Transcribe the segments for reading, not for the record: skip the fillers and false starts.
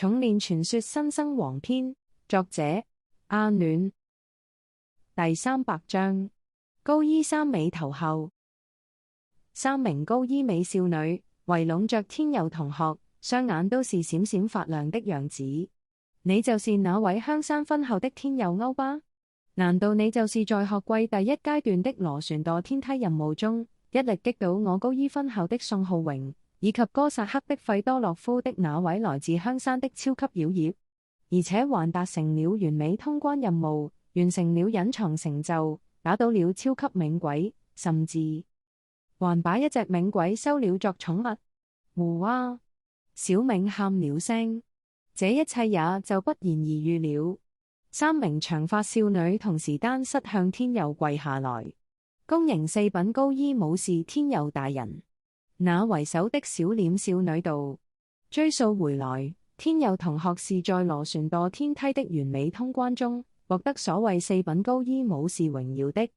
重練傳說新生王篇，作者阿暖。第300章，高衣三美頭后。三名高衣美少女圍攏着天佑同學，雙眼都是閃閃發亮的樣子。你就是那位香山分校的天佑歐巴？難道你就是在學季第一階段的螺旋墮天梯任務中，一力擊倒我高衣分校的宋浩榮，以及哥薩克的費多洛夫的那位來自香山的超級妖孽，而且還達成了完美通關任務，完成了隱藏成就，打倒了超級冥鬼，甚至還把一隻冥鬼收了作寵物。胡哇！小冥喊了聲，這一切也就不言而喻了。三名長髮少女同時單膝向天佑跪下來，恭迎四品高衣武士天佑大人。那為首的小臉少女道：追溯回來，天佑同學是在螺旋墮天梯的完美通關中，獲得所謂四品高衣武士榮耀的。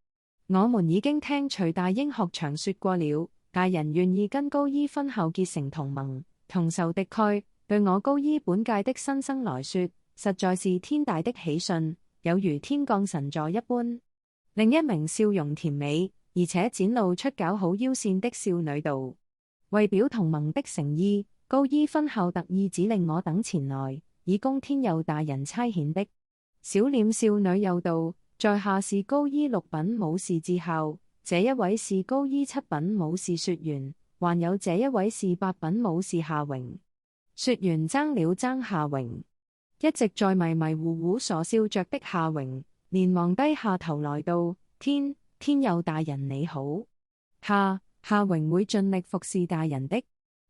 我們已經聽徐大英學長說過了，大人願意跟高衣分校結成同盟，同仇敵愾，對我高衣本屆的新生來說，實在是天大的喜訊，有如天降神助一般。另一名笑容甜美，而且展露出姣好腰線的少女道：為表同盟的誠意，高衣分校特意指令我等前來，以供天佑大人差遣的。小臉少女又道：在下是高衣6品武士智孝，這一位是高衣7品武士雪原，還有這一位是8品武士夏榮。雪原爭了爭夏榮，一直在迷迷糊糊傻笑着的夏榮，連忙低下頭來道：天佑大人你好。夏榮會盡力服侍大人的。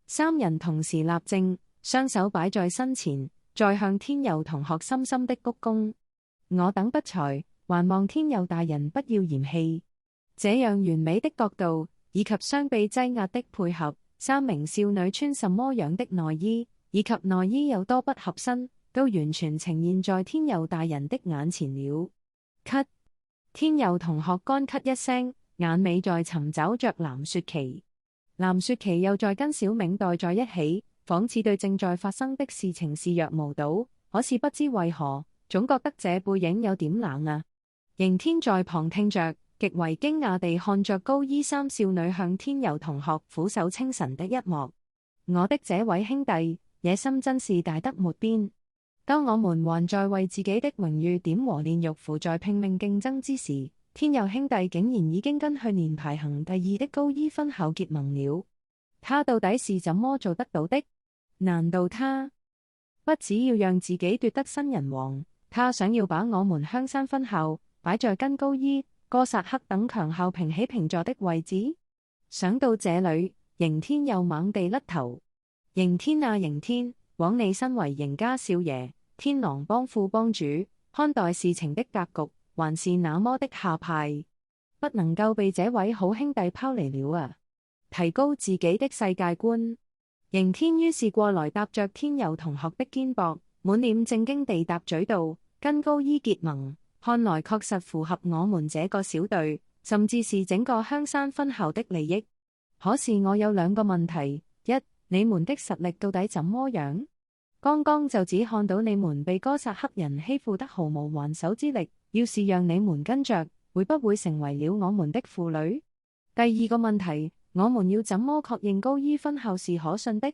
三人同時立正，雙手擺在身前，再向天佑同學深深的鞠躬。我等不才，還望天佑大人不要嫌棄。這樣完美的角度，以及雙臂擠壓的配合，三名少女穿什麼樣的內衣，以及內衣有多不合身，都完全呈現在天佑大人的眼前了。咳！天佑同學乾咳一聲，眼尾在尋找着藍雪琪。藍雪琪又在跟小冥待在一起，仿似對正在發生的事情視若無睹，可是不知為何，總覺得這背影有點冷啊。刑天在旁聽着，極為驚訝地看着高衣三少女向天佑同學俯首稱臣的一幕。我的這位兄弟，野心真是大得沒邊。當我們還在為自己的榮譽點和煉獄符在拼命競爭之時，天佑兄弟竟然已經跟去年排行第2的高衣分校結盟了。他到底是怎麼做得到的？難道他不只要讓自己奪得新人王，他想要把我們香山分校擺在跟高衣、哥薩克等強校平起平坐的位置？想到這裡，刑天又猛地甩頭。刑天啊刑天，枉你身為刑家少爺，天狼幫副幫主，看待事情的格局還是那麼的下派，不能夠被這位好兄弟拋離了啊！提高自己的世界觀。刑天於是過來搭着天佑同學的肩膊，滿臉正經地答嘴道：跟高衣結盟，看來確實符合我們這個小隊，甚至是整個香山分校的利益。可是我有2個問題：一，你們的實力到底怎麼樣？剛剛就只看到你們被哥薩克人欺負得毫無還手之力，要是讓你們跟着，會不會成為了我們的負累？第2個問題，我們要怎麼確認高衣分校是可信的？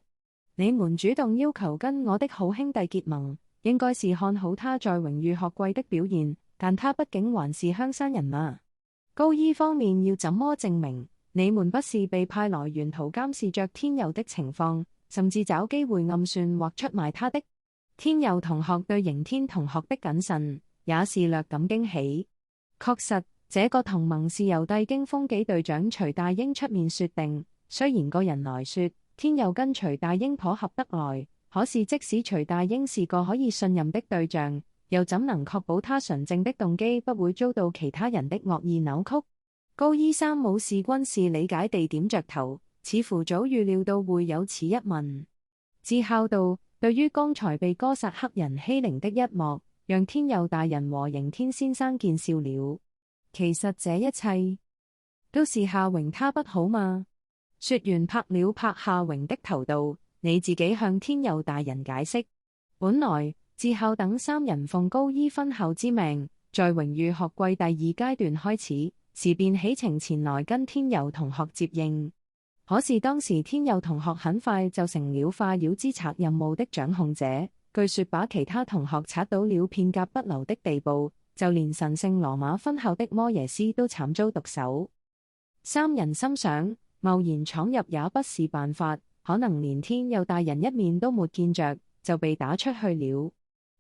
你們主動要求跟我的好兄弟結盟，應該是看好他在榮譽學季的表現，但他畢竟還是香山人嘛。高衣方面要怎麼證明？你們不是被派來沿途監視着天佑的情況，甚至找機會暗算或出賣他的？天佑同學對刑天同學的謹慎，也是略感驚喜。確實，這個同盟是由帝京風紀隊長徐大英出面說定。雖然個人來說，天佑跟徐大英頗合得來，可是即使徐大英是個可以信任的對象，又怎能確保他純正的動機不會遭到其他人的惡意扭曲？高衣三武士均是理解地點着頭，似乎早預料到會有此一問。智孝道：對於剛才被哥薩克人欺凌的一幕，讓天佑大人和刑天先生見笑了。其實這一切都是夏榮他不好嘛。說完拍了拍夏榮的頭道：你自己向天佑大人解釋。本來智孝等三人奉高醫分校之命，在榮譽學季第二階段開始時便起程前來跟天佑同學接應。可是當時天佑同學很快就成了化妖之賊任務的掌控者，據說把其他同學賊到了片甲不留的地步，就連神聖羅馬分校的摩耶斯都慘遭毒手。三人心想，貿然闖入也不是辦法，可能連天佑大人一面都沒見着，就被打出去了。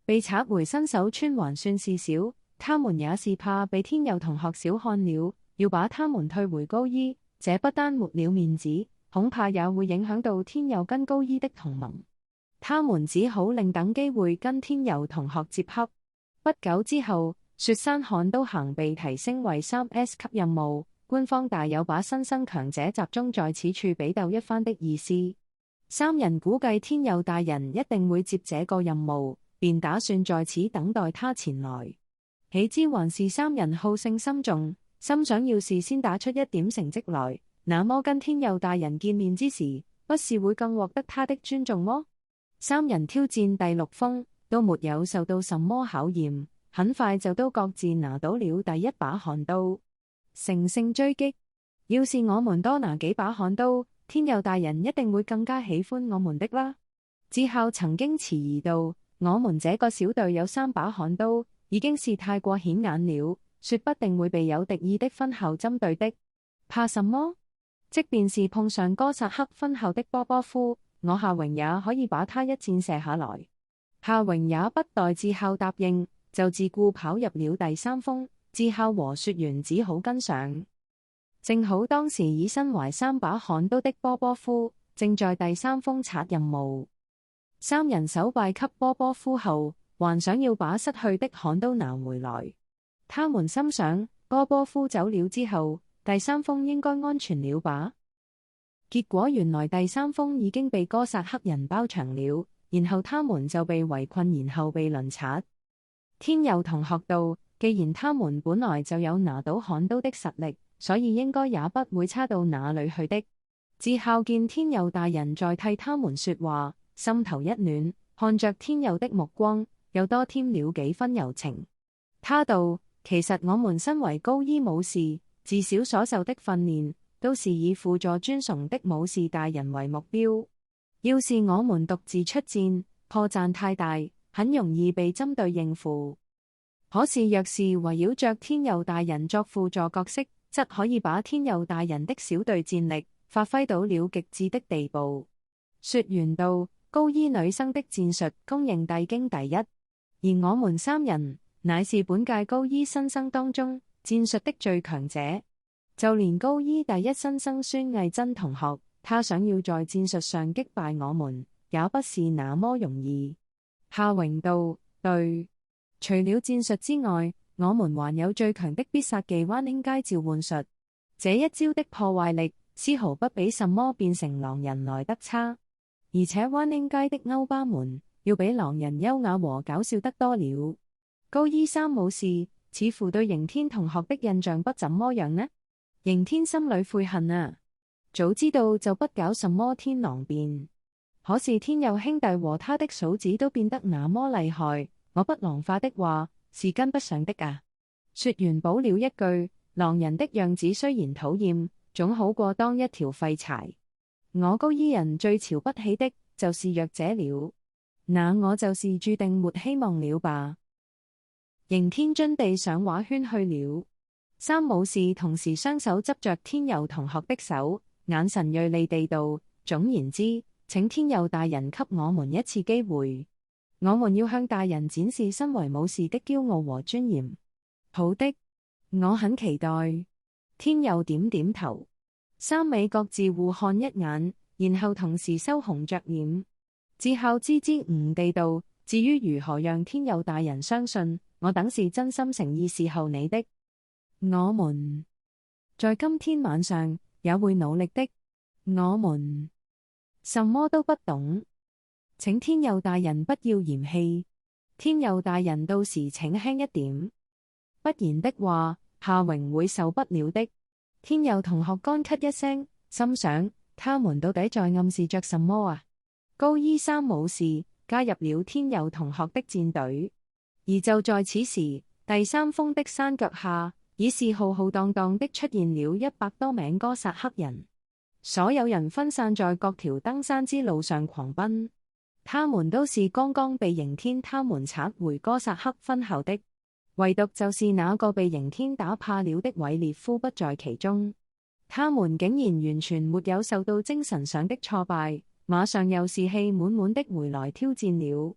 被賊回身手村還算是小，他們也是怕被天佑同學小看了，要把他們退回高醫，這不單沒了面子，恐怕也會影響到天佑跟高醫的同盟。他們只好另等機會跟天佑同學接洽。不久之後，雪山悍刀行被提升為3S 級任務，官方大有把新生強者集中在此處比鬥一番的意思。三人估計天佑大人一定會接這個任務，便打算在此等待他前來。豈知還是三人好勝心重，心想要是先打出一點成績來，那麼跟天佑大人見面之時，不是會更獲得他的尊重麼？三人挑戰第6封，都沒有受到什麼考驗，很快就都各自拿到了第一把悍刀。乘勝追擊，要是我們多拿幾把悍刀，天佑大人一定會更加喜歡我們的啦。智孝曾經遲疑道：我們這個小隊有3把悍刀，已經是太過顯眼了，說不定會被有敵意的分校針對的。怕什麼？即便是碰上哥薩克分校的波波夫，我夏榮也可以把他一箭射下來。夏榮也不待智孝答應，就自顧跑入了第3封。智孝和雪原只好跟上。正好當時已身懷3把悍刀的波波夫，正在第3封賊任務。三人首敗給波波夫後，還想要把失去的悍刀拿回來。他們心想，波波夫走了之後，第3封應該安全了吧？結果原來第3封已經被哥薩克人包場了，然後他們就被圍困，然後被輪賊。天佑同學道：既然他們本來就有拿到悍刀的實力，所以應該也不會差到哪裏去的。智孝見天佑大人在替他們說話，心頭一暖，看着天佑的目光又多添了幾分柔情。他道：其實我們身為高醫武士，自小所受的訓練都是以輔助尊崇的武士大人為目標。要是我們獨自出戰，破綻太大，很容易被針對應付。可是若是圍繞着天佑大人作輔助角色，則可以把天佑大人的小隊戰力發揮到了極致的地步。說完道：高醫女生的戰術公認帝京第一，而我們三人乃是本屆高醫新生當中戰術的最強者。就連高醫第一新生孫藝珍同學，他想要在戰術上擊敗我們，也不是那麼容易。夏榮道：對，除了戰術之外，我們還有最強的必殺技彎應街召喚術，這一招的破壞力絲毫不比什麼變成狼人來得差，而且彎應街的歐巴們要比狼人優雅和搞笑得多了。高醫三武士似乎對刑天同學的印象不怎麼樣呢？刑天心裏悔恨啊，早知道就不搞什麼天狼變。可是天佑兄弟和他的嫂子都變得那麼厲害，我不狼化的話是跟不上的啊。說完補了一句：狼人的樣子雖然討厭，總好過當一條廢柴。我高醫人最瞧不起的就是弱者了，那我就是注定沒希望了吧。刑天津地上畫圈去了，三武士同時雙手執着天佑同學的手，眼神銳利地道：總言之，請天佑大人給我們一次機會，我們要向大人展示身為武士的驕傲和尊嚴。好的，我很期待。天佑點點頭，三尾各自互看一眼，然後同時羞紅着臉。智孝支支吾吾地道：至於如何讓天佑大人相信，我等是真心誠意侍候你的。我們在今天晚上也會努力的。我們什麼都不懂，請天佑大人不要嫌棄。天佑大人到時請輕一點，不然的話夏榮會受不了的。天佑同學乾咳一聲，心想他們到底在暗示着什麼啊？高醫三武士加入了天佑同學的戰隊。而就在此時，第三峰的山腳下，已是浩浩蕩蕩的出現了100多名哥薩克人，所有人分散在各條登山之路上狂奔。他們都是剛剛被刑天他們策回哥薩克分校的，唯獨就是那個被刑天打怕了的韋列夫不在其中。他們竟然完全沒有受到精神上的挫敗，馬上又士氣滿滿的回來挑戰了。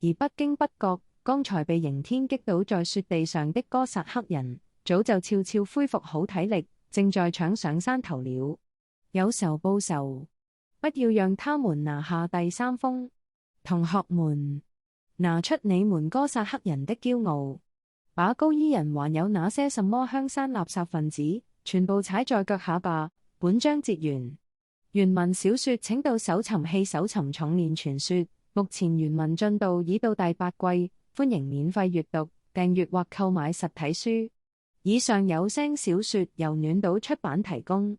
而不經不覺，剛才被刑天擊倒在雪地上的哥薩克人，早就悄悄恢復好體力，正在搶上山頭了。有仇報仇，不要讓他們拿下第三峰。同學們，拿出你們哥薩克人的驕傲，把高伊人還有那些什麼香山垃圾分子，全部踩在腳下吧。本章節完。原文小說請到搜尋器搜尋重練傳說，目前原文進度已到第8季，歡迎免費閱讀、訂閱或購買實體書。以上有聲小說由暖島出版提供。